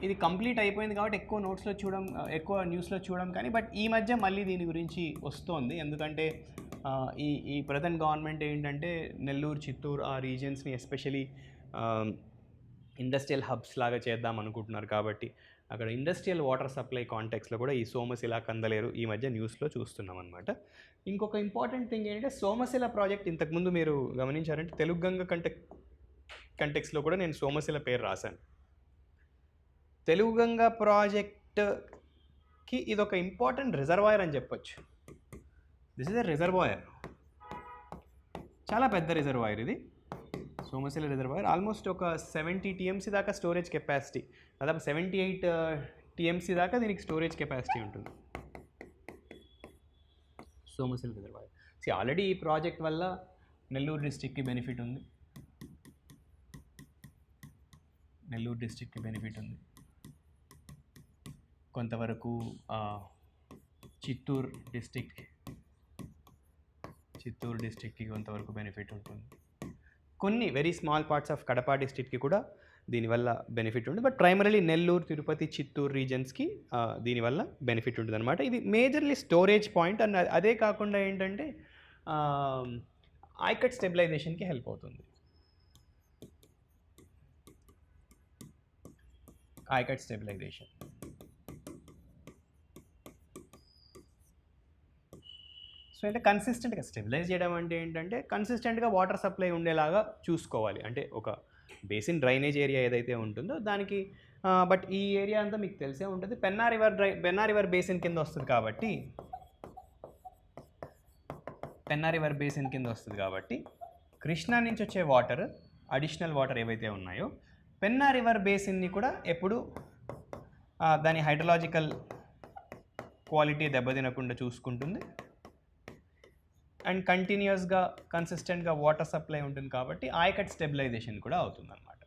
ఇది కంప్లీట్ అయిపోయింది కాబట్టి ఎక్కువ నోట్స్లో చూడడం, ఎక్కువ న్యూస్లో చూడడం కానీ, బట్ ఈ మధ్య మళ్ళీ దీని గురించి వస్తోంది. ఎందుకంటే ఈ ఈ ప్రజెంట్ గవర్నమెంట్ ఏంటంటే నెల్లూరు, చిత్తూరు ఆ రీజియన్స్ని ఎస్పెషలీ ఇండస్ట్రియల్ హబ్స్ లాగా చేద్దాం అనుకుంటున్నారు. కాబట్టి అక్కడ ఇండస్ట్రియల్ వాటర్ సప్లై కాంటెక్స్లో కూడా ఈ సోమశిల, కందలేరు ఈ మధ్య న్యూస్లో చూస్తున్నాం అనమాట. ఇంకొక ఇంపార్టెంట్ థింగ్ ఏంటంటే సోమశిల ప్రాజెక్ట్ ఇంతకుముందు మీరు గమనించారంటే తెలుగుగంగ కంటెక్స్లో కూడా నేను సోమశిల పేరు రాశాను. తెలుగుగంగ ప్రాజెక్ట్కి ఇది ఒక ఇంపార్టెంట్ రిజర్వాయర్ అని చెప్పొచ్చు. దిస్ ఇస్ ఎ రిజర్వాయర్, చాలా పెద్ద రిజర్వాయర్ ఇది సోమశిల రిజర్వాయర్. ఆల్మోస్ట్ ఒక 70 TMC దాకా స్టోరేజ్ కెపాసిటీ, దాదాపు 78 TMC దాకా దీనికి స్టోరేజ్ కెపాసిటీ ఉంటుంది సోమశిల రిజర్వాయర్. ఆల్రెడీ ఈ ప్రాజెక్ట్ వల్ల నెల్లూరు డిస్ట్రిక్ట్కి బెనిఫిట్ ఉంది, కొంతవరకు చిత్తూరు డిస్ట్రిక్ట్కి కొంతవరకు బెనిఫిట్ ఉంటుంది. కొన్ని very small parts of Kadapa డిస్ట్రిక్ట్కి కూడా దీనివల్ల బెనిఫిట్ ఉంటుంది. బట్ ప్రైమరీలీ నెల్లూరు, తిరుపతి, చిత్తూరు రీజన్స్కి దీనివల్ల బెనిఫిట్ ఉంటుంది అనమాట. ఇది మేజర్లీ స్టోరేజ్ పాయింట్. అండ్ అదే కాకుండా ఏంటంటే ఆయకట్ స్టెబిలైజేషన్కి హెల్ప్ అవుతుంది. ఆయకట్ స్టెబిలైజేషన్ అంటే కన్సిస్టెంట్గా స్టెబిలైజ్ చేయడం అంటే ఏంటంటే కన్సిస్టెంట్గా వాటర్ సప్లై ఉండేలాగా చూసుకోవాలి. అంటే ఒక బేసిన్ డ్రైనేజ్ ఏరియా ఏదైతే ఉంటుందో దానికి, బట్ ఈ ఏరియా అంతా మీకు తెలిసే ఉంటుంది, పెన్నా రివర్ బేసిన్ కింద వస్తుంది కాబట్టి కృష్ణా నుంచి వచ్చే వాటర్, అడిషనల్ వాటర్ ఏవైతే ఉన్నాయో పెన్నా రివర్ బేసిన్ని కూడా ఎప్పుడు దాని హైడ్రలాజికల్ క్వాలిటీ దెబ్బతినకుండా చూసుకుంటుంది. అండ్ కంటిన్యూస్గా కన్సిస్టెంట్గా వాటర్ సప్లై ఉంటుంది కాబట్టి ఆయకట్ స్టెబిలైజేషన్ కూడా అవుతుంది అనమాట.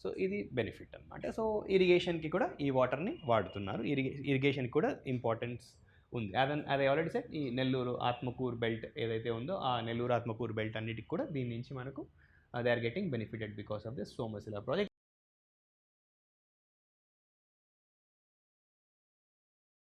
సో ఇది బెనిఫిట్ అనమాట. సో ఇరిగేషన్కి కూడా ఈ వాటర్ని వాడుతున్నారు. ఇరిగేషన్కి కూడా ఇంపార్టెన్స్ ఉంది. అది ఆల్రెడీ సెట్. ఈ నెల్లూరు ఆత్మకూరు బెల్ట్ ఏదైతే ఉందో ఆ నెల్లూరు ఆత్మకూరు బెల్ట్ అన్నిటికి కూడా దీని నుంచి మనకు they are getting benefited because of this Somasila project.